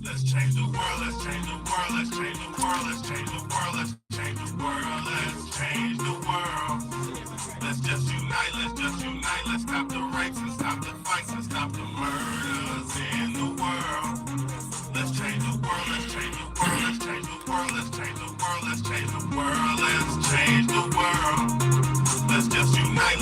Let's change the world, let's change the world, let's change the world, let's change the world, let's change the world, let's change the world. Let's just unite, let's stop the rapes and stop the fights and stop the murders in the world. Let's change the world, let's change the world, let's change the world, let's change the world, let's change the world, let's change the world. Let's unite,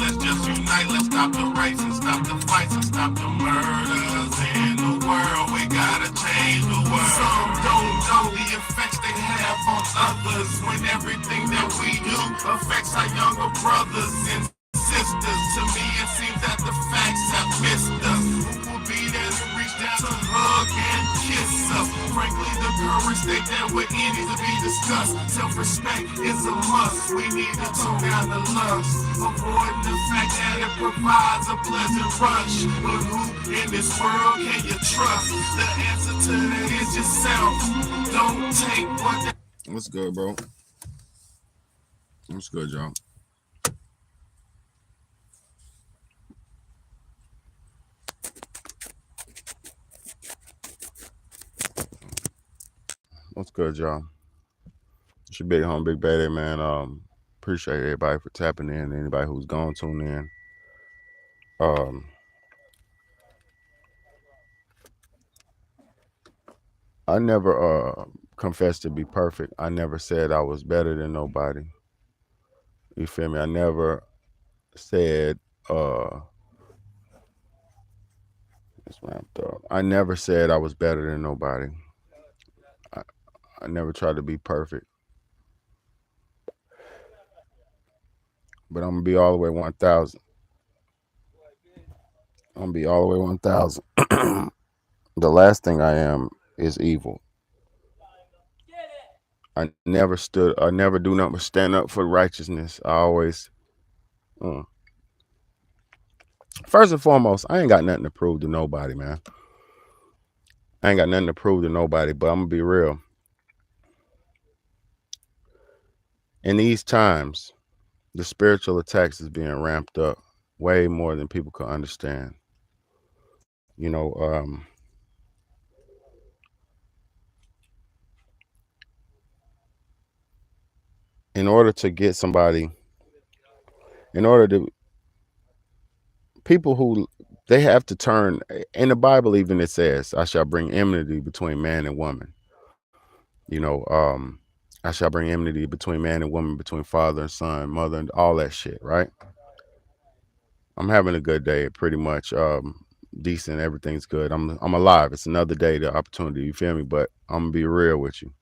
let's stop the rapes and stop the fights and stop the murders in the world. We gotta change the world. Some don't know the effects they have on others when everything that we do affects our younger brothers and sisters. To me, it seems that the facts have missed us. Who will be there to reach down to hug and kiss us? Frankly, the courage they there with any to be discussed. Self-respect is a must. We need to tone down the lust, avoiding the fact that it provides a pleasant rush. But who in this world can you trust? The answer to that is yourself. Don't take what they... What's good, bro? What's good, y'all? What's good, y'all? It's your big home, big baby, man. Appreciate everybody for tapping in. Anybody who's gone tune in. Um, I never confessed to be perfect. I never said I was better than nobody. You feel me? I never said it's ramped up. I never said I was better than nobody. I, I never tried to be perfect. But I'm gonna be all the way 1,000. I'm gonna be all the way 1,000. The last thing I am is evil. I never do nothing but stand up for righteousness. I always, uh, first and foremost, I ain't got nothing to prove to nobody, man. I ain't got nothing to prove to nobody, but I'm gonna be real. In these times, the spiritual attacks is being ramped up way more than people can understand. You know, in order to get somebody, in order to people who they have to turn in the Bible, even it says, "I shall bring enmity between man and woman." You know, I shall bring enmity between man and woman, between father and son, mother, and all that shit. Right? I'm having a good day, pretty much. Decent. Everything's good. I'm alive. It's another day, the opportunity. You feel me? But I'm gonna be real with you.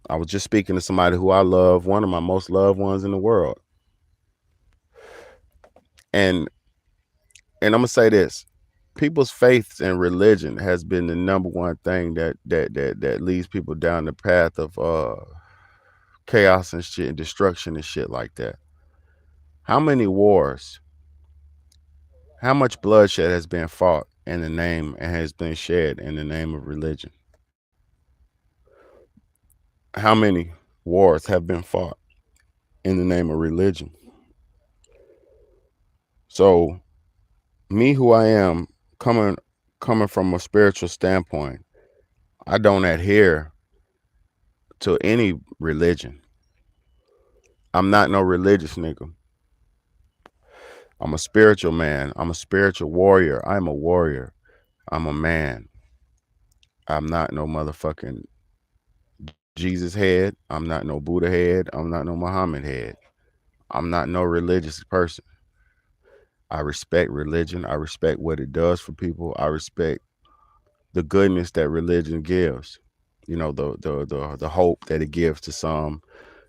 I was just speaking to somebody who I love, one of my most loved ones in the world, and I'm gonna say this: people's faiths and religion has been the number one thing that leads people down the path of chaos and shit and destruction and shit like that. How many wars, how much bloodshed has been fought in the name and has been shed in the name of religion? How many wars have been fought in the name of religion? So me, who I am, coming from a spiritual standpoint, I don't adhere to any religion. I'm not no religious nigga. I'm a spiritual man. I'm a spiritual warrior. I'm a warrior. I'm a man. I'm not no motherfucking Jesus head. I'm not no Buddha head. I'm not no Muhammad head. I'm not no religious person. I respect religion. I respect what it does for people. I respect the goodness that religion gives. You know, the hope that it gives to some,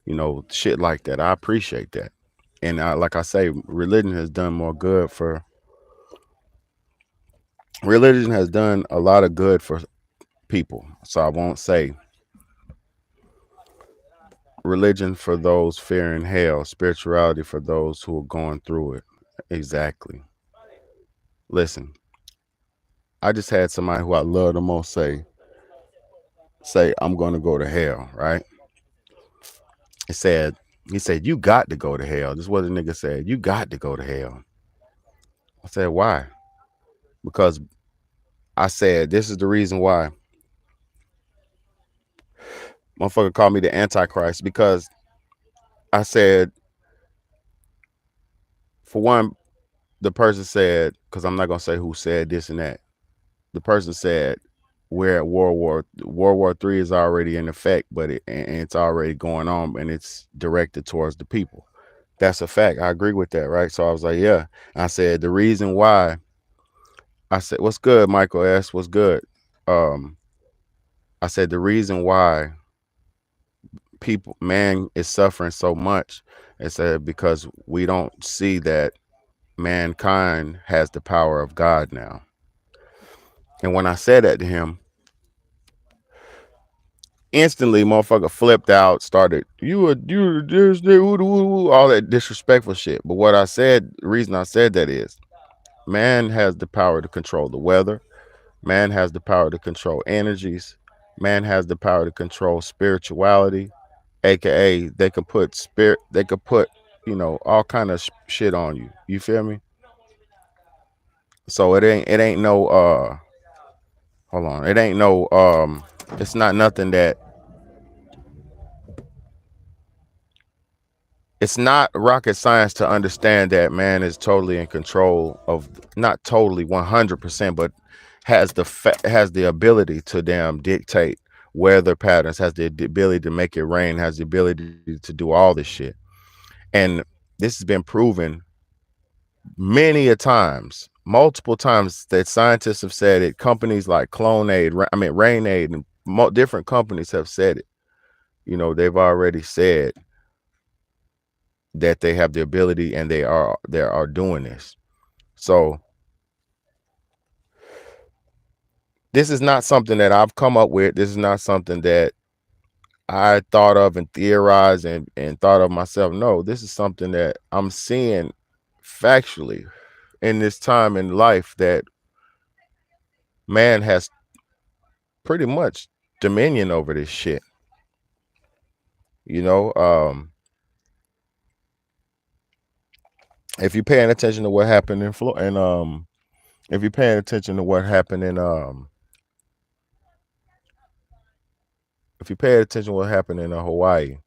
you know, shit like that. I appreciate that. And like I say, religion has done a lot of good for people. So I won't say religion for those fearing hell, spirituality for those who are going through it. Exactly. Listen, I just had somebody who I love the most say I'm going to go to hell, right? He said you got to go to hell. This is what the nigga said. You got to go to hell. I said, why? Because I said, this is the reason why motherfucker called me the Antichrist, because I said, for one, the person said, because I'm not gonna say who said this and that. The person said we're at World War III is already in effect, but and it's already going on, and it's directed towards the people. That's a fact. I agree with that, right? So I was like, yeah. I said the reason why. I said, what's good, Michael S. What's good? Um, I said the reason why man is suffering so much is because we don't see that mankind has the power of God now. And when I said that to him, instantly motherfucker flipped out, started all that disrespectful shit. But what I said, the reason I said that is, man has the power to control the weather. Man has the power to control energies. Man has the power to control spirituality, aka they could put, all kind of shit on you. You feel me? So it ain't no hold on. It ain't no it's not nothing that it's not rocket science to understand that man is totally in control of, not totally 100%, but has the ability to damn dictate weather patterns, has the ability to make it rain, has the ability to do all this shit. And this has been proven many a times, multiple times, that scientists have said it. Companies like Rainaid, and different companies have said it. They've already said that they have the ability, and they are doing this. So this is not something that I've come up with. This is not something that I thought of and theorized and thought of myself. No, this is something that I'm seeing factually in this time in life, that man has pretty much dominion over this shit. If you're paying attention to what happened in Florida, and if you're paying attention to what happened in if you pay attention to what happened in Hawaii,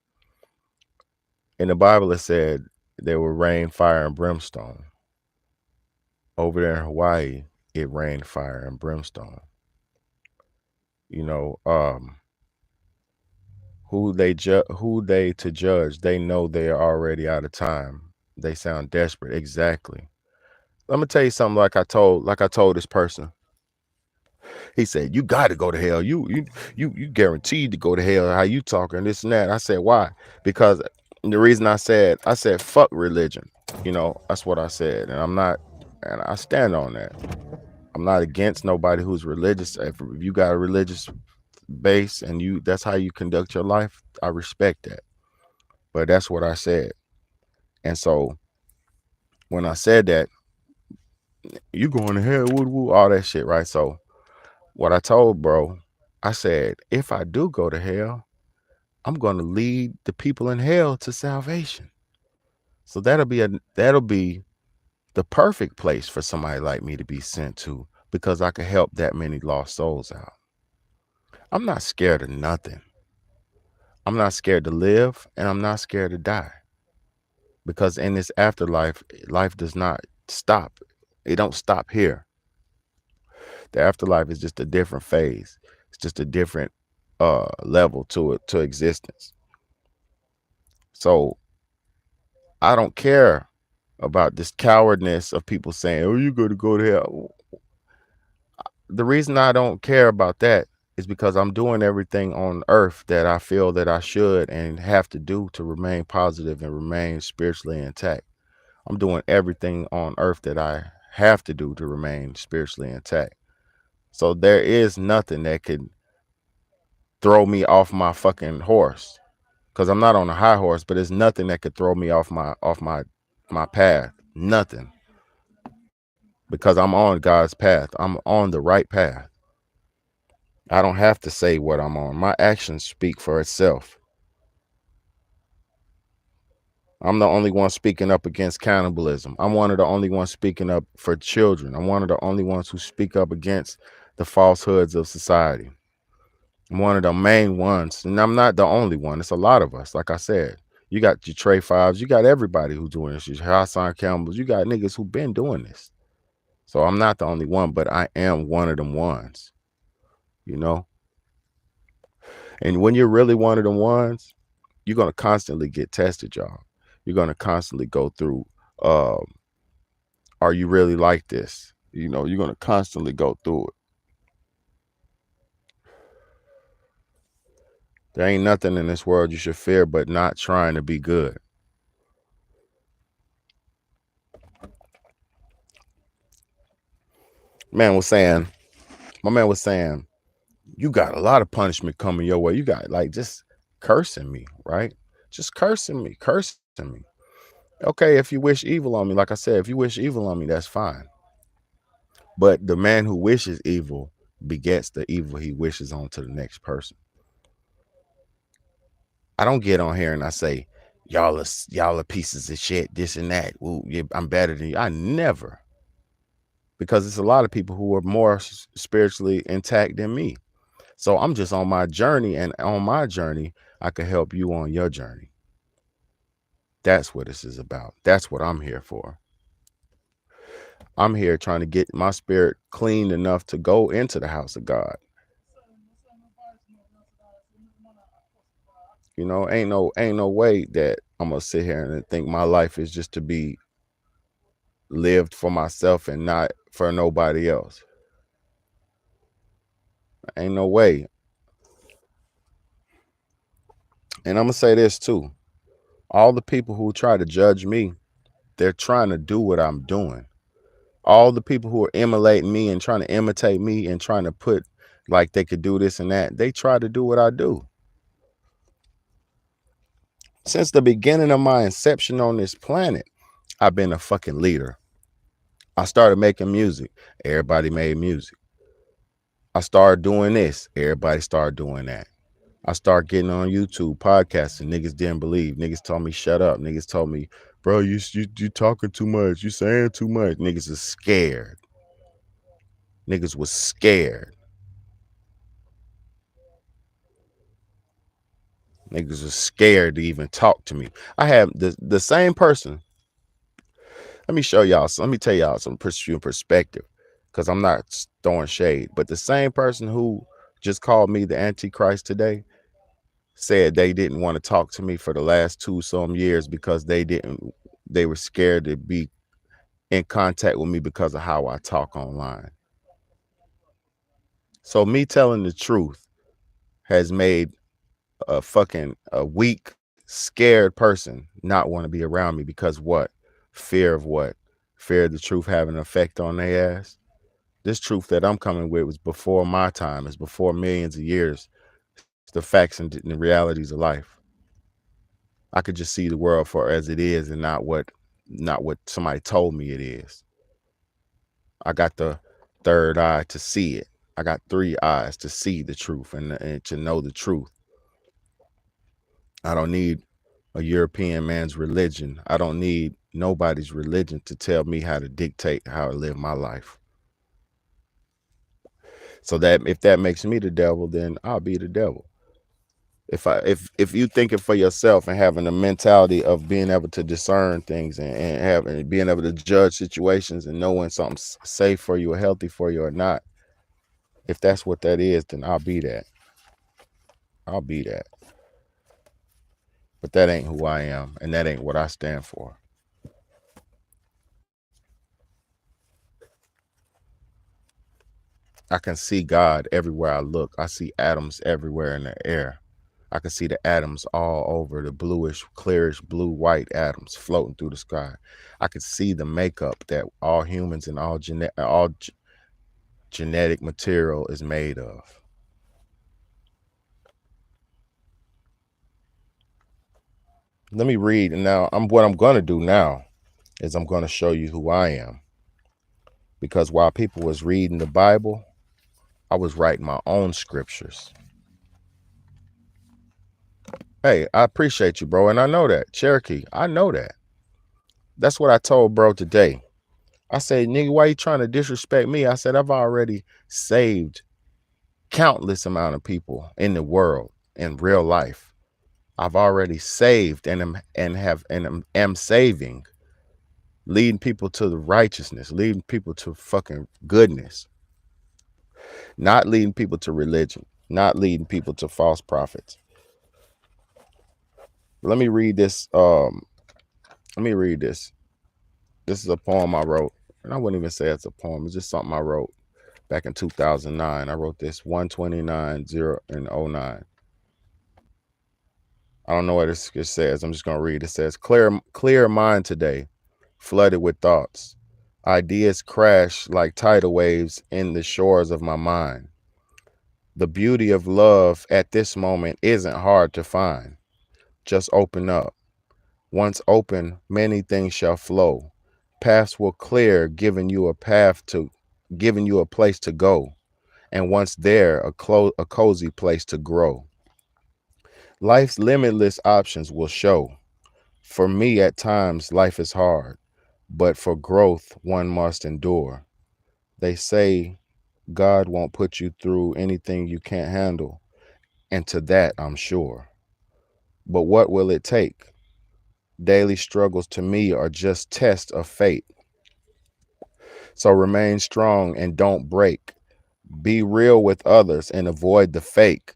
in the Bible it said there were rain, fire, and brimstone. Over there in Hawaii, it rained fire and brimstone. Who they to judge? They know they are already out of time. They sound desperate. Exactly. Let me tell you something. Like I told this person. He said, "You got to go to hell. You guaranteed to go to hell. How you talking this and that?" I said, "Why?" Because the reason I said fuck religion. That's what I said, and I stand on that. I'm not against nobody who's religious. If you got a religious base and that's how you conduct your life, I respect that. But that's what I said. And so when I said that, you going to hell, woo, woo, all that shit, right? So what I told bro, I said, if I do go to hell, I'm going to lead the people in hell to salvation. So that'll be the perfect place for somebody like me to be sent to, because I could help that many lost souls out. I'm not scared of nothing. I'm not scared to live, and I'm not scared to die. Because in this afterlife, life does not stop. It don't stop here. The afterlife is just a different phase. It's just a different level to existence. So I don't care about this cowardness of people saying, "Oh, you gotta go to hell." The reason I don't care about that is because I'm doing everything on earth that I feel that I should and have to do to remain positive and remain spiritually intact. I'm doing everything on earth that I have to do to remain spiritually intact. So there is nothing that could throw me off my fucking horse, because I'm not on a high horse, but there's nothing that could throw me off my path. Nothing. Because I'm on God's path. I'm on the right path. I don't have to say what I'm on. My actions speak for itself. I'm the only one speaking up against cannibalism. I'm one of the only ones speaking up for children. I'm one of the only ones who speak up against the falsehoods of society. I'm one of the main ones, and I'm not the only one. It's a lot of us. Like I said, you got your Trey Fives, you got everybody who's doing this. Your Hassan Campbells, you got niggas who been doing this. So I'm not the only one, but I am one of them ones, you know? And when you're really one of them ones, you're going to constantly get tested, y'all. You're going to constantly go through, are you really like this? You know, you're going to constantly go through it. There ain't nothing in this world you should fear but not trying to be good. My man was saying, you got a lot of punishment coming your way. You got like just cursing me, right? Just cursing me. Okay, if you wish evil on me, like I said, if you wish evil on me, that's fine. But the man who wishes evil begets the evil he wishes on to the next person. I don't get on here and I say, y'all are pieces of shit, this and that. Ooh, yeah, I'm better than you. I never. Because it's a lot of people who are more spiritually intact than me. So I'm just on my journey, and on my journey, I can help you on your journey. That's what this is about. That's what I'm here for. I'm here trying to get my spirit clean enough to go into the house of God. You know, ain't no way that I'm gonna sit here and think my life is just to be lived for myself and not for nobody else. Ain't no way. And I'm gonna say this too. All the people who try to judge me, they're trying to do what I'm doing. All the people who are emulating me and trying to imitate me and trying to put like they could do this and that, they try to do what I do. Since the beginning of my inception on this planet, I've been a fucking leader. I started making music. Everybody made music. I started doing this. Everybody started doing that. I started getting on YouTube, podcasting. Niggas didn't believe. Niggas told me, shut up. Niggas told me, bro, you talking too much. You saying too much. Niggas is scared. Niggas was scared. Niggas was scared to even talk to me. I have the same person. Let me show y'all. Let me tell y'all some perspective, because I'm not throwing shade. But the same person who just called me the Antichrist today said they didn't want to talk to me for the last 2 some years because they were scared to be in contact with me because of how I talk online. So me telling the truth has made a weak, scared person not want to be around me because what? Fear of what? Fear of the truth having an effect on their ass. This truth that I'm coming with was before my time. It's before millions of years. It's the facts and the realities of life. I could just see the world for as it is and not what somebody told me it is. I got the third eye to see it. I got 3 eyes to see the truth and to know the truth. I don't need a European man's religion. I don't need nobody's religion to tell me how to dictate how to live my life. So that if that makes me the devil, then I'll be the devil. If you thinking for yourself and having a mentality of being able to discern things and being able to judge situations and know when something's safe for you or healthy for you or not, if that's what that is, then I'll be that. I'll be that. But that ain't who I am, and that ain't what I stand for. I can see God everywhere I look. I see atoms everywhere in the air. I can see the atoms all over, the bluish, clearish, blue, white atoms floating through the sky. I can see the makeup that all humans and all genetic material is made of. Let me read. And now what I'm going to do now is I'm going to show you who I am. Because while people was reading the Bible, I was writing my own scriptures. Hey, I appreciate you, bro. And I know that. Cherokee, I know that. That's what I told bro today. I said, nigga, why you trying to disrespect me? I said, I've already saved countless amount of people in the world in real life. I've already saved am saving, leading people to the righteousness, leading people to fucking goodness, not leading people to religion, not leading people to false prophets. Let me read this. Let me read this. This is a poem I wrote, and I wouldn't even say it's a poem. It's just something I wrote back in 2009. I wrote this 129-0-09. I don't know what it says. I'm just gonna read. It says, clear mind today, flooded with thoughts. Ideas crash like tidal waves in the shores of my mind. The beauty of love at this moment isn't hard to find. Just open up. Once open, many things shall flow. Paths will clear, giving you a place to go. And once there, a cozy place to grow. Life's limitless options will show. For me, at times, life is hard, but for growth, one must endure. They say God won't put you through anything you can't handle, and to that, I'm sure. But what will it take? Daily struggles to me are just tests of fate. So remain strong and don't break. Be real with others and avoid the fake.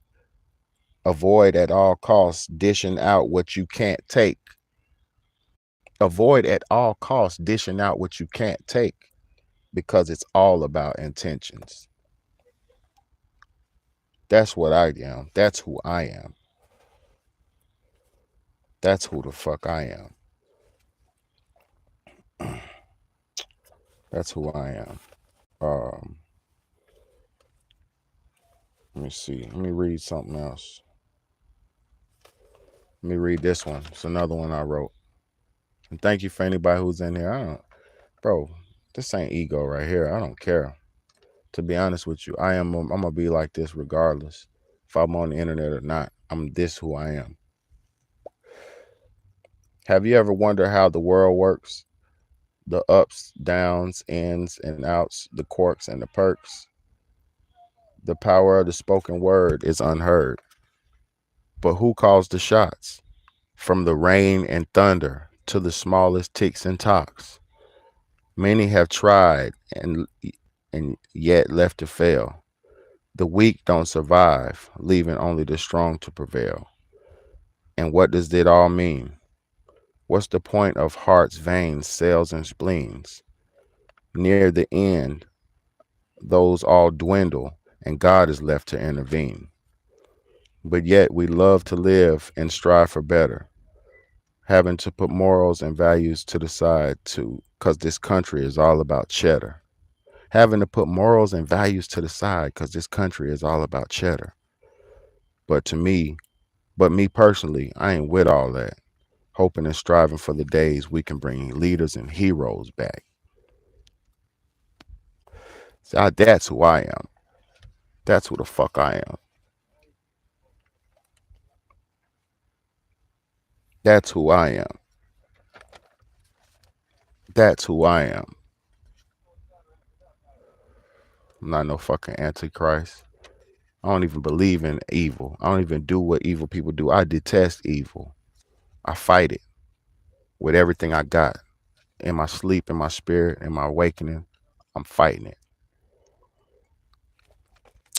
Avoid at all costs dishing out what you can't take. Avoid at all costs dishing out what you can't take, because it's all about intentions. That's what I am. That's who I am. That's who the fuck I am. That's who I am. Um, Let me see. Let me read something else. Let me read this one. It's another one I wrote. And thank you for anybody who's in here. Bro, this ain't ego right here. I don't care. To be honest with you, I'm gonna be like this regardless if I'm on the internet or not. I'm this who I am. Have you ever wondered how the world works? The ups, downs, ins and outs, the quirks and the perks. The power of the spoken word is unheard. But who calls the shots? From the rain and thunder to the smallest ticks and tocks. Many have tried and yet left to fail. The weak don't survive, leaving only the strong to prevail. And what does it all mean? What's the point of heart's veins, cells, and spleens? Near the end, those all dwindle, and God is left to intervene. But yet we love to live and strive for better, having to put morals and values to the side too, because this country is all about cheddar. Having to put morals and values to the side because this country is all about cheddar. But me personally, I ain't with all that. Hoping and striving for the days we can bring leaders and heroes back. So that's who I am. That's who the fuck I am. That's who I am. That's who I am. I'm not no fucking antichrist. I don't even believe in evil. I don't even do what evil people do. I detest evil. I fight it with everything I got. In my sleep, in my spirit, in my awakening, I'm fighting it.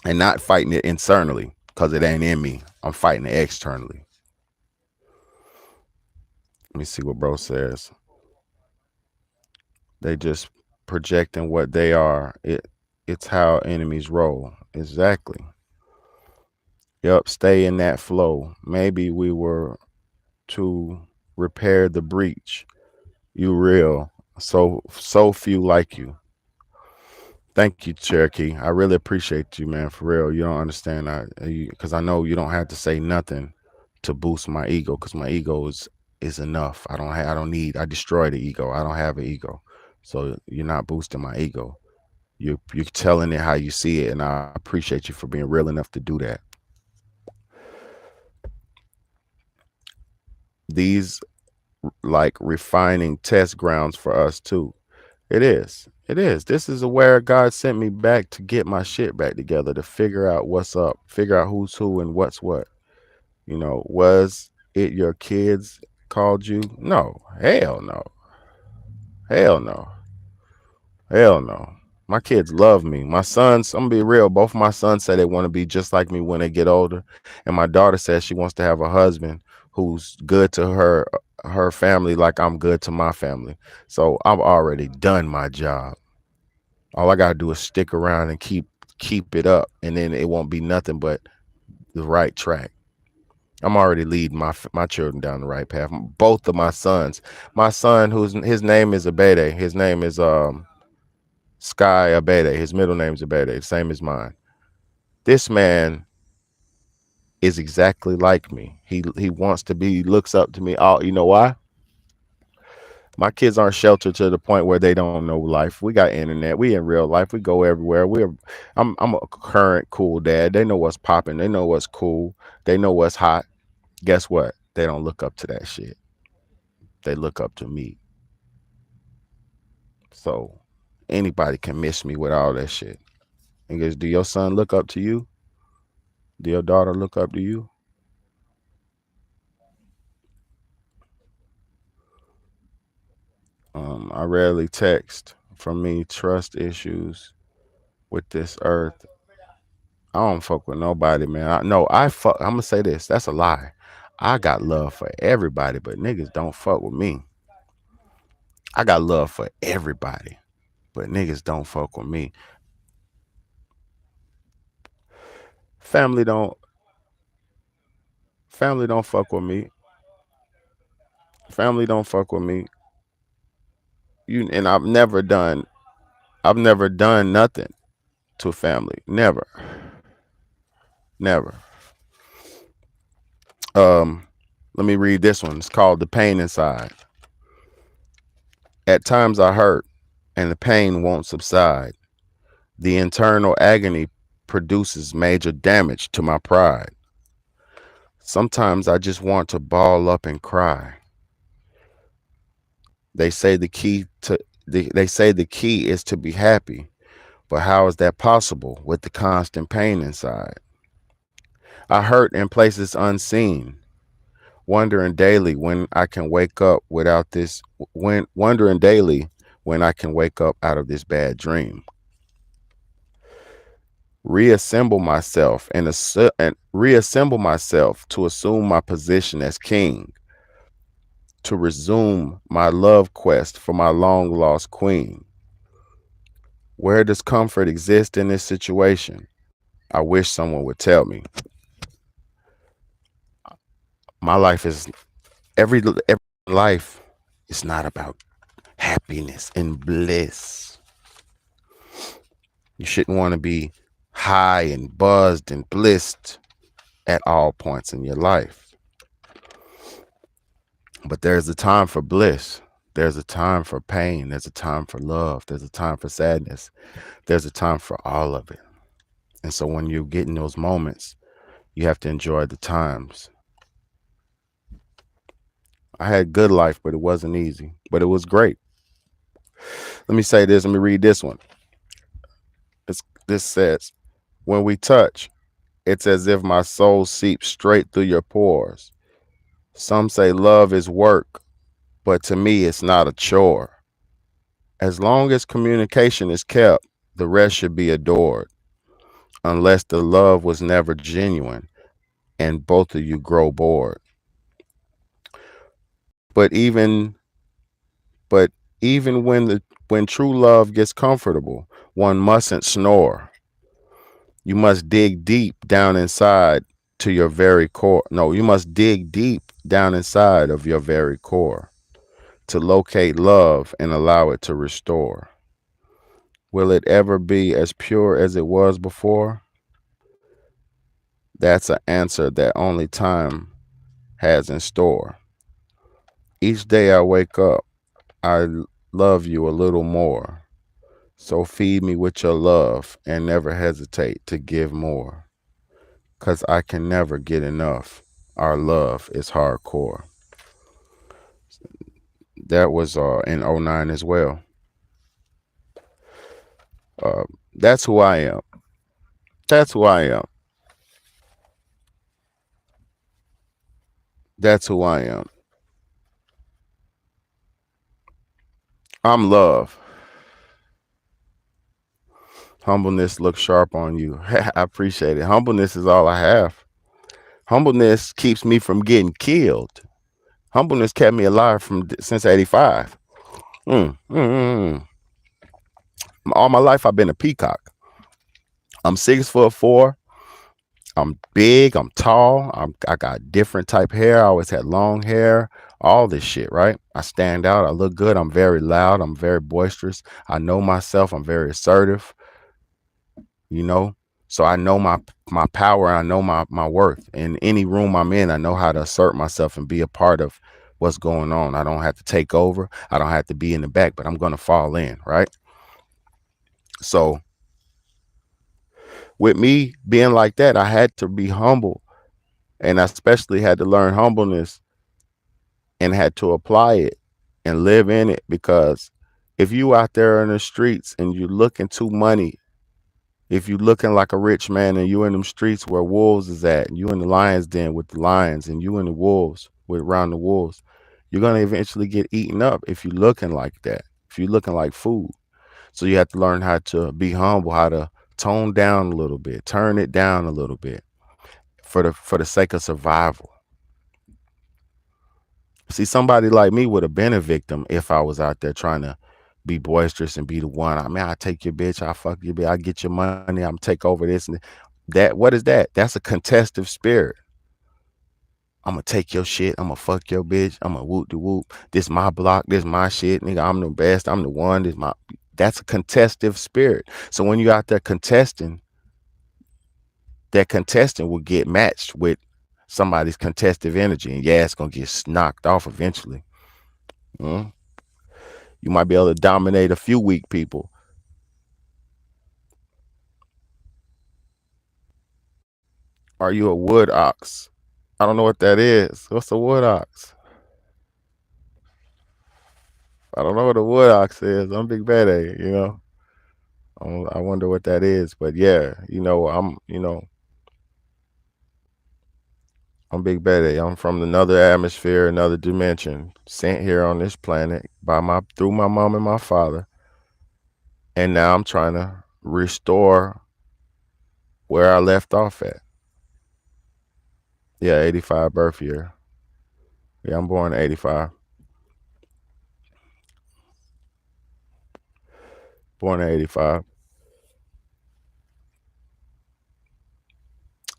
And not fighting it internally because it ain't in me. I'm fighting it externally. Let me see what bro says. They just projecting what they are. It's how enemies roll. Exactly. Yup, stay in that flow. Maybe we were to repair the breach. You real. So few like you. Thank you, Cherokee. I really appreciate you, man. For real. You don't understand that because I know you don't have to say nothing to boost my ego because my ego is enough. I don't need. I destroy the ego. I don't have an ego. So you're not boosting my ego. You're telling it how you see it, and I appreciate you for being real enough to do that. These like refining test grounds for us too. It is. It is. This is where God sent me back to get my shit back together, to figure out what's up, figure out who's who and what's what. Was it your kids called you? No. Hell no. Hell no. Hell no. My kids love me. My sons, I'm gonna be real. Both of my sons say they want to be just like me when they get older. And my daughter says she wants to have a husband who's good to her family like I'm good to my family. So I've already done my job. All I gotta do is stick around and keep it up, and then it won't be nothing but the right track. I'm already leading my children down the right path. Both of my sons. My son, who's his name is Abede. His name is Sky Abede. His middle name is Abede, same as mine. This man is exactly like me. He wants to be, looks up to me. All you know why? My kids aren't sheltered to the point where they don't know life. We got internet. We in real life. We go everywhere. I'm a current cool dad. They know what's popping. They know what's cool. They know what's hot. Guess what? They don't look up to that shit. They look up to me. So anybody can miss me with all that shit. And guess, do your son look up to you? Do your daughter look up to you? I rarely text. From me, trust issues with this earth. I don't fuck with nobody, man. No, I fuck. I'm gonna say this. That's a lie. I got love for everybody, but niggas don't fuck with me. I got love for everybody, but niggas don't fuck with me. Family don't. Family don't fuck with me. Family don't fuck with me. You and I've never done. I've never done nothing to family. Never. Never. Um. Let me read this one. It's called "The Pain Inside." At times I hurt, and the pain won't subside. The internal agony produces major damage to my pride. Sometimes I just want to ball up and cry. They say the key to they say the key is to be happy, but how is that possible with the constant pain inside? I hurt in places unseen, wondering daily when I can wake up without this when wondering daily when I can wake up out of this bad dream. Reassemble myself and reassemble myself to assume my position as king, to resume my love quest for my long lost queen. Where does comfort exist in this situation? I wish someone would tell me. My life is every life is not about happiness and bliss. You shouldn't want to be high and buzzed and blissed at all points in your life. But there's a time for bliss. There's a time for pain. There's a time for love. There's a time for sadness. There's a time for all of it. And so when you get in those moments, you have to enjoy the times. I had good life, but it wasn't easy. But it was great. Let me say this. Let me read this one. This says, when we touch, it's as if my soul seeps straight through your pores. Some say love is work, but to me, it's not a chore. As long as communication is kept, the rest should be adored, unless the love was never genuine and both of you grow bored. But even but even when true love gets comfortable, one mustn't snore. You must dig deep down inside to your very core. No, you must dig deep down inside of your very core to locate love and allow it to restore. Will it ever be as pure as it was before? That's an answer that only time has in store. Each day I wake up, love you a little more. So feed me with your love and never hesitate to give more. 'Cause I can never get enough. Our love is hardcore. That was in '09 as well. Uh, that's who I am. That's who I am. That's who I am. I'm love. Humbleness looks sharp on you. I appreciate it. Humbleness is all I have. Humbleness keeps me from getting killed. Humbleness kept me alive since '85. Mm, mm, mm, mm. All my life I've been a peacock. I'm 6'4". I'm big. I'm tall. I got different type hair. I always had long hair. All this shit, right? I stand out. I look good. I'm very loud. I'm very boisterous. I know myself. I'm very assertive. You know, so I know my power. I know my worth. In any room I'm in, I know how to assert myself and be a part of what's going on. I don't have to take over. I don't have to be in the back, but I'm gonna fall in, right? So with me being like that, I had to be humble, and I especially had to learn humbleness and had to apply it and live in it, because if you out there in the streets and you looking to money, if you looking like a rich man and you in them streets where wolves is at, and you in the lion's den with the lions, and you in the wolves with around the wolves, you're gonna eventually get eaten up if you looking like that. If you looking like food. So you have to learn how to be humble, how to tone down a little bit, turn it down a little bit for the sake of survival. See, somebody like me would have been a victim if I was out there trying to be boisterous and be the one. I mean, I take your bitch, I fuck your bitch, I get your money, I'm take over this and that. What is that? That's a contestive spirit. I'm gonna take your shit. I'm gonna fuck your bitch. I'm gonna whoop de whoop. This my block. This my shit, nigga. I'm the best. I'm the one. This my. That's a contestive spirit. So when you out there contesting, that contestant will get matched with somebody's contestive energy, and yeah, it's gonna get knocked off eventually. Mm? You might be able to dominate a few weak people. Are you a wood ox? I don't know what that is. What's a wood ox? I don't know what a wood ox is. I'm Big Bad A, you know. I wonder what that is, but yeah, I'm Big Bad A. I'm from another atmosphere, another dimension, sent here on this planet through my mom and my father, and now I'm trying to restore where I left off at. Yeah, 85 birth year. Yeah, I'm born in 85. Born in 85.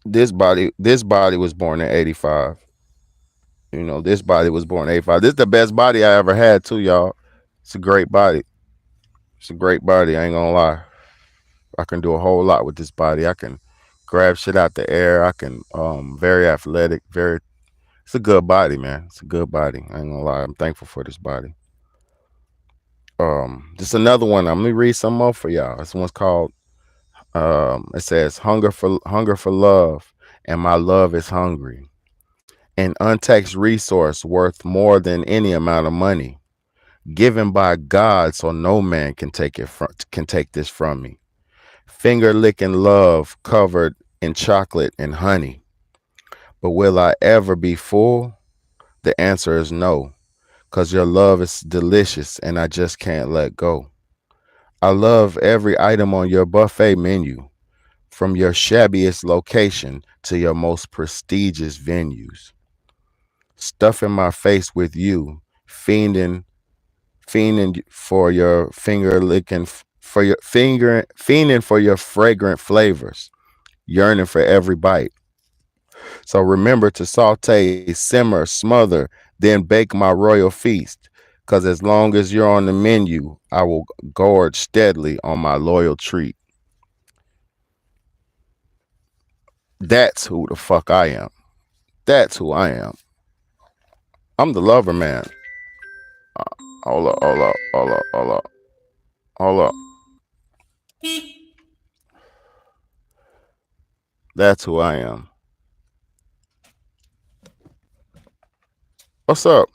This body was born in 85. This body was born in 85. This is the best body I ever had too, y'all. It's a great body. It's a great body, I ain't gonna lie. I can do a whole lot with this body. I can grab shit out the air. I can very athletic, very it's a good body, man. It's a good body. I ain't gonna lie. I'm thankful for this body. Just another one. Let me read some more for y'all. This one's called it says hunger for love, and my love is hungry. An untaxed resource worth more than any amount of money, given by God, so no man can take this from me. Finger licking love covered in chocolate and honey. But will I ever be full? The answer is no, because your love is delicious and I just can't let go. I love every item on your buffet menu, from your shabbiest location to your most prestigious venues. Stuffing my face with you, fiending for your finger licking, for your finger, fiending for your fragrant flavors, yearning for every bite. So remember to saute, simmer, smother, then bake my royal feast. Because as long as you're on the menu, I will gorge steadily on my loyal treat. That's who the fuck I am. That's who I am. I'm the lover man. Hold up, hold up, hold up, hold up, hold up. That's who I am. What's up?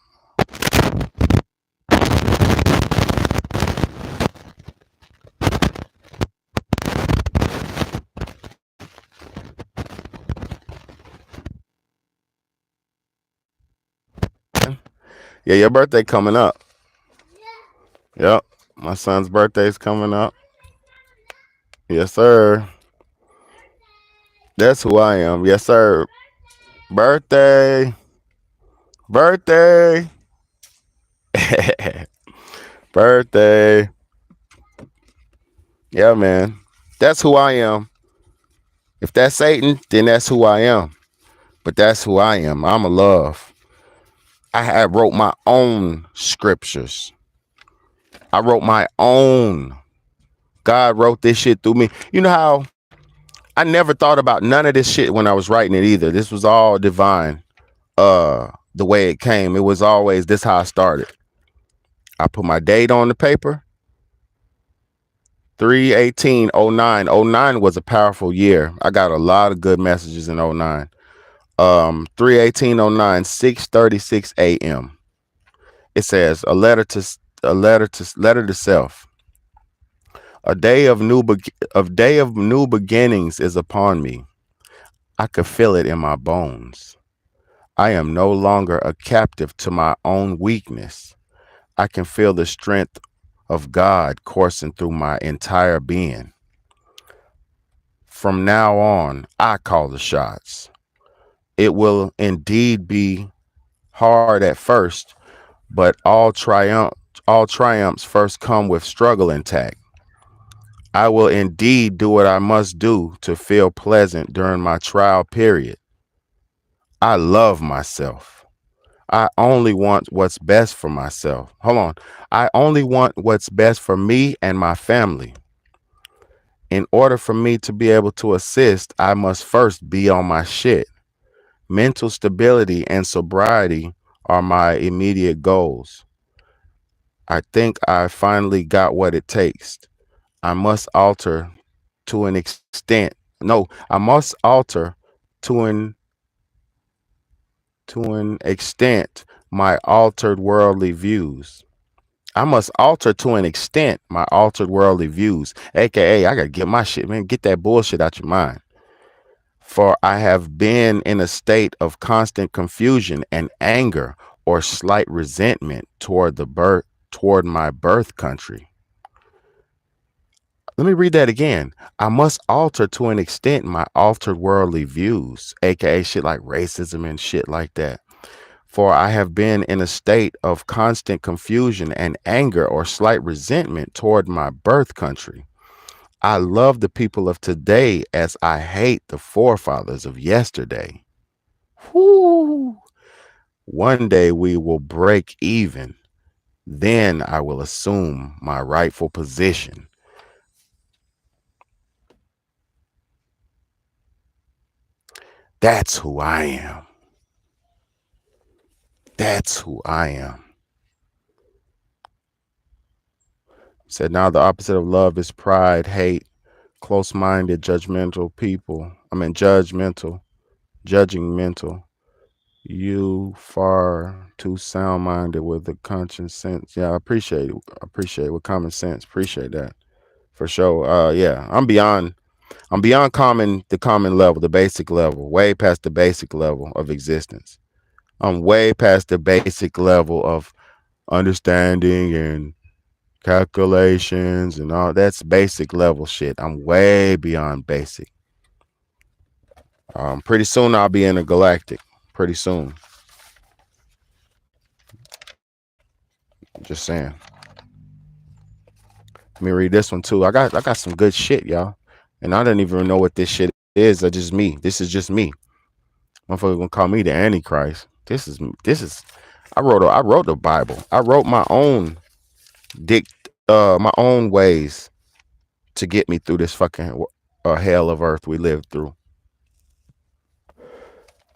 Yeah, your birthday coming up. Yep. My son's birthday's coming up. Yes, sir. That's who I am. Yes, sir. Birthday. Birthday. Birthday. Yeah, man. That's who I am. If that's Satan, then that's who I am. But that's who I am. I'm a love. I wrote my own scriptures. I wrote my own. God wrote this shit through me. You know how I never thought about none of this shit when I was writing it either. This was all divine. The way it came. It was always this how I started. I put my date on the paper. 3/18/09. 09 was a powerful year. I got a lot of good messages in 09. 3/18/09, 6:36 a.m. It says letter to self. A day of new beginnings is upon me. I could feel it in my bones. I am no longer a captive to my own weakness. I can feel the strength of God coursing through my entire being. From now on, I call the shots. It will indeed be hard at first, but all triumphs first come with struggle intact. I will indeed do what I must do to feel pleasant during my trial period. I love myself. I only want what's best for myself. Hold on. I only want what's best for me and my family. In order for me to be able to assist, I must first be on my shit. Mental stability and sobriety are my immediate goals. I think I finally got what it takes. I must alter to an extent. No, I must alter to an extent my altered worldly views. I must alter to an extent my altered worldly views. AKA, I gotta get my shit, man. Get that bullshit out your mind. For I have been in a state of constant confusion and anger or slight resentment toward my birth country. Let me read that again. I must alter to an extent my altered worldly views, aka shit like racism and shit like that. For I have been in a state of constant confusion and anger or slight resentment toward my birth country. I love the people of today as I hate the forefathers of yesterday. Whoo! One day we will break even. Then I will assume my rightful position. That's who I am. That's who I am. Said now the opposite of love is pride, hate, close-minded, judging mental. You far too sound-minded with the conscious sense. Yeah, I appreciate it. With common sense. Appreciate that for sure. Yeah, I'm beyond the common level, the basic level, way past the basic level of existence. I'm way past the basic level of understanding and calculations and all. That's basic level shit. I'm way beyond basic. Pretty soon I'll be in a galactic. Pretty soon. Just saying. Let me read this one too. I got some good shit, y'all. And I don't even know what this shit is. That's just me. This is just me. Motherfucker gonna call me the Antichrist. I wrote the Bible. I wrote my own my own ways to get me through this fucking hell of earth we live through.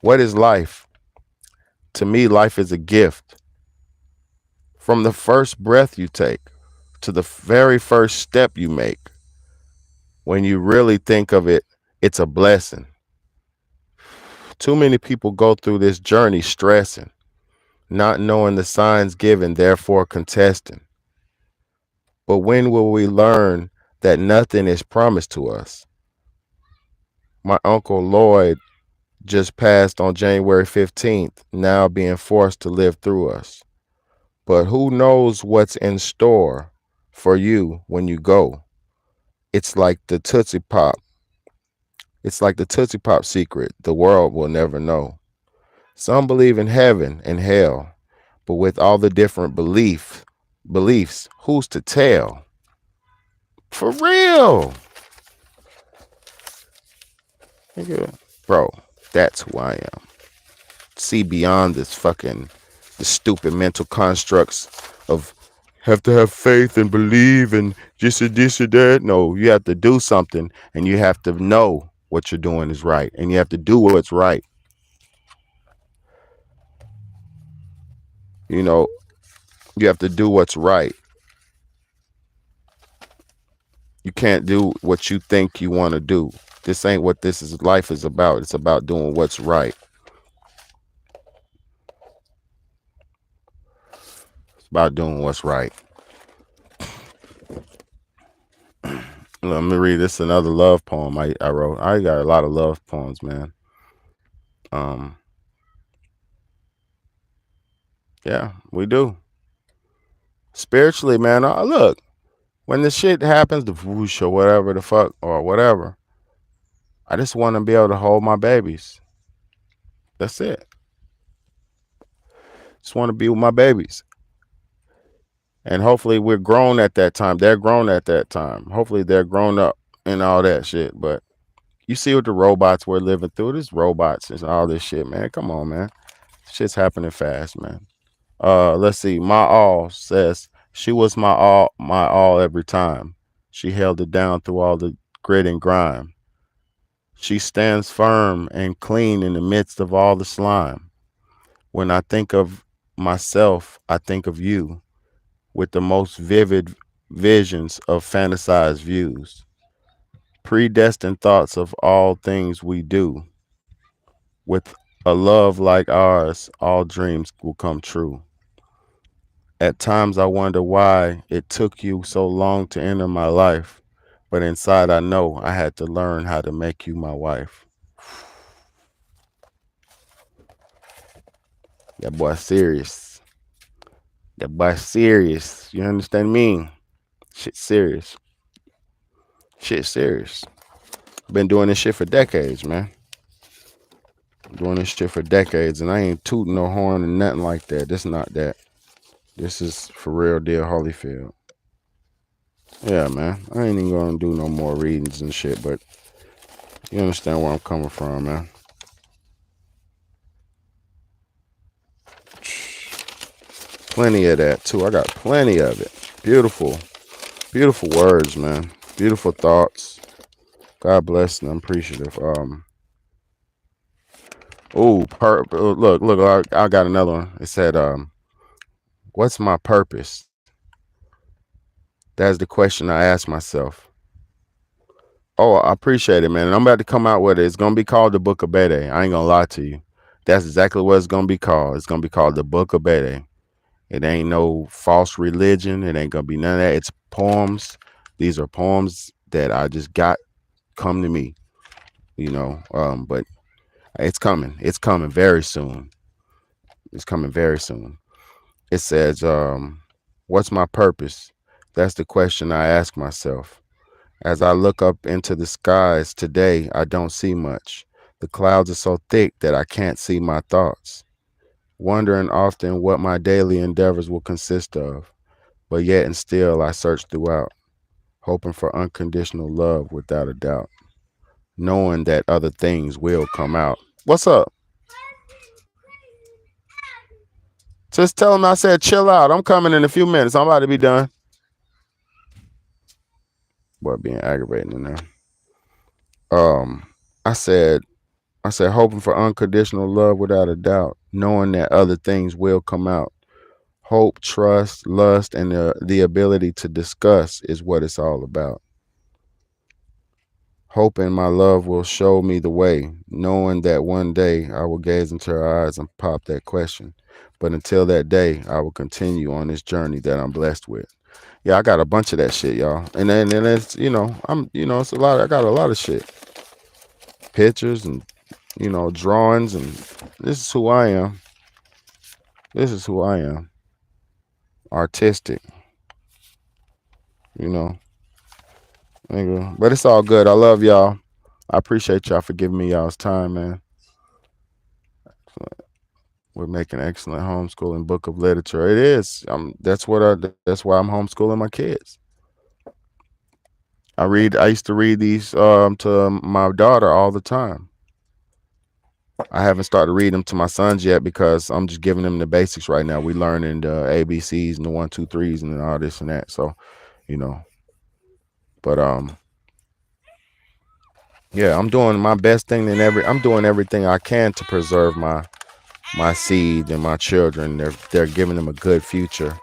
What is life? To me, life is a gift. From the first breath you take to the very first step you make, when you really think of it, it's a blessing. Too many people go through this journey stressing, not knowing the signs given, therefore contesting. But when will we learn that nothing is promised to us? My Uncle Lloyd just passed on January 15th, now being forced to live through us. but who knows what's in store for you when you go? It's like the Tootsie Pop. It's like the Tootsie Pop secret the world will never know. Some believe in heaven and hell, but with all the different beliefs, who's to tell? For real. Nigga, bro, that's who I am. See beyond the stupid mental constructs of have to have faith and believe and just a this or that. No, you have to do something and you have to know what you're doing is right and you have to do what's right. You know, you have to do what's right. You can't do what you think you want to do. This ain't what life is about. It's about doing what's right. It's about doing what's right. Let me read this another love poem I wrote. I got a lot of love poems, man. Um, yeah, we do. Spiritually, man, look, when the shit happens, the whoosh or whatever the fuck or whatever, I just want to be able to hold my babies. That's it. Just want to be with my babies. And hopefully we're grown at that time. They're grown at that time. Hopefully they're grown up and all that shit. But you see what the robots we're living through, this robots and all this shit, man. Come on, man. Shit's happening fast, man. Let's see. My all says she was my all every time. She held it down through all the grit and grime. She stands firm and clean in the midst of all the slime. When I think of myself, I think of you with the most vivid visions of fantasized views, predestined thoughts of all things we do. With a love like ours, all dreams will come true. At times I wonder why it took you so long to enter my life, but inside I know I had to learn how to make you my wife. That boy serious. That boy serious. You understand me? Shit serious. Shit serious. Been doing this shit for decades, man. Doing this shit for decades, and I ain't tooting no horn and nothing like that. This not that. This is for real deal Holyfield. Yeah, man. I ain't even gonna do no more readings and shit, but you understand where I'm coming from, man. Plenty of that too. I got plenty of it. Beautiful, beautiful words, man. Beautiful thoughts. God bless and I'm appreciative. Look, I got another one. It said, what's my purpose? That's the question I ask myself. Oh, I appreciate it, man. And I'm about to come out with it. It's gonna be called the Book of Bede. I ain't gonna lie to you. That's exactly what it's gonna be called. It's gonna be called the Book of Bede. It ain't no false religion. It ain't gonna be none of that. It's poems. These are poems that I just got come to me, but it's coming. It's coming very soon. It's coming very soon. It says, what's my purpose? That's the question I ask myself. As I look up into the skies today, I don't see much. The clouds are so thick that I can't see my thoughts. Wondering often what my daily endeavors will consist of, but yet and still I search throughout, hoping for unconditional love without a doubt, knowing that other things will come out. What's up? Just tell him I said chill out. I'm coming in a few minutes. I'm about to be done. Boy, being aggravating in there. I said hoping for unconditional love without a doubt, knowing that other things will come out. Hope, trust, lust, and the ability to discuss is what it's all about. Hoping my love will show me the way, knowing that one day I will gaze into her eyes and pop that question. But until that day, I will continue on this journey that I'm blessed with. Yeah, I got a bunch of that shit, y'all. And then it's, it's a lot. I got a lot of shit. Pictures and, drawings, and this is who I am. This is who I am. artistic, you know. Nigga. But it's all good. I love y'all. I appreciate y'all for giving me y'all's time, man. We're making excellent homeschooling book of literature. It is. That's why I'm homeschooling my kids. I used to read these to my daughter all the time. I haven't started reading them to my sons yet because I'm just giving them the basics right now. We learning the ABCs and the 1, 2, 3s and all this and that. So, you know, but yeah, I'm doing my best thing I'm doing everything I can to preserve my seed and my children. They're giving them a good future,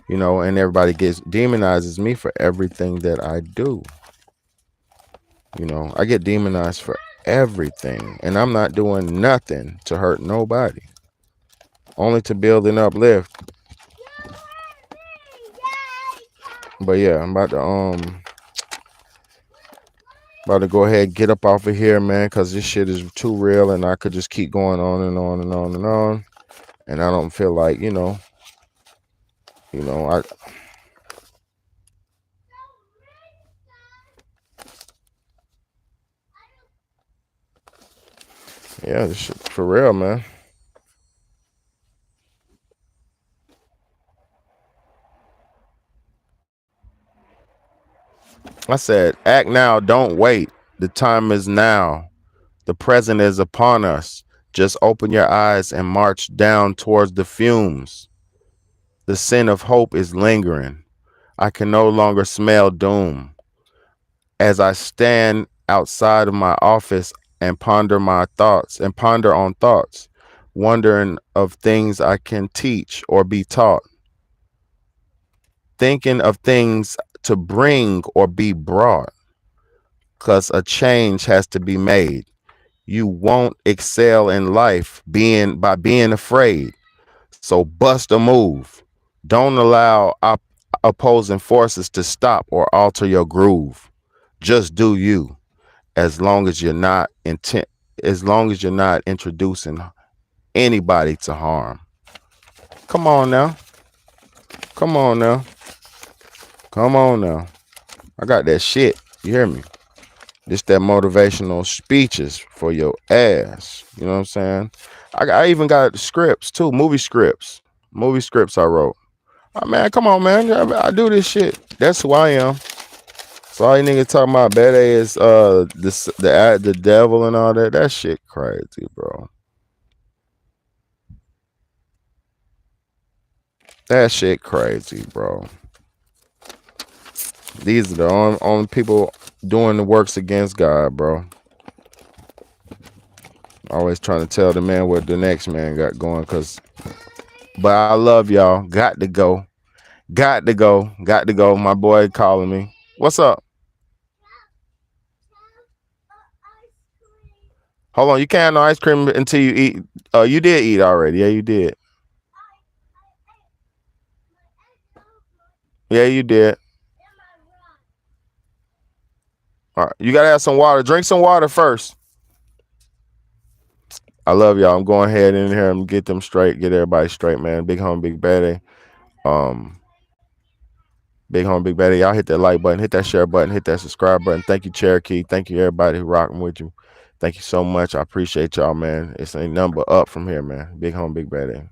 you know, and everybody demonizes me for everything that I do. You know, I get demonized for everything, and I'm not doing nothing to hurt nobody, only to build and uplift. But yeah, I'm about to go ahead and get up off of here, man, because this shit is too real, and I could just keep going on and on and on and on, and I don't feel like, I yeah, this shit for real, man. I said, act now, don't wait. The time is now. The present is upon us. Just open your eyes and march down towards the fumes. The scent of hope is lingering. I can no longer smell doom. As I stand outside of my office and ponder on thoughts, wondering of things I can teach or be taught, thinking of things to bring or be brought, because a change has to be made. You won't excel in life by being afraid. So bust a move. Don't allow opposing forces to stop or alter your groove. Just do you, as long as you're not introducing anybody to harm. Come on now. Come on now. Come on now. I got that shit. You hear me? Just that motivational speeches for your ass. You know what I'm saying? I even got scripts too, movie scripts. Movie scripts I wrote. Oh, man, come on, man. I do this shit. That's who I am. So all you niggas talking about bad is the devil and all that. That shit crazy, bro. That shit crazy, bro. These are the only people doing the works against God, bro. Always trying to tell the man what the next man got going, but I love y'all. Got to go. Got to go. Got to go. My boy calling me. What's up? Hold on. You can't have no ice cream until you eat. You did eat already. Yeah, you did. Yeah, you did. All right. You got to have some water. Drink some water first. I love y'all. I'm going ahead in here and get them straight. Get everybody straight, man. Big home, big baddie. Big home, big baddie. Y'all hit that like button, hit that share button, hit that subscribe button. Thank you, Cherokee. Thank you, everybody who rocking with you. Thank you so much. I appreciate y'all, man. It's a number up from here, man. Big home, big baddie.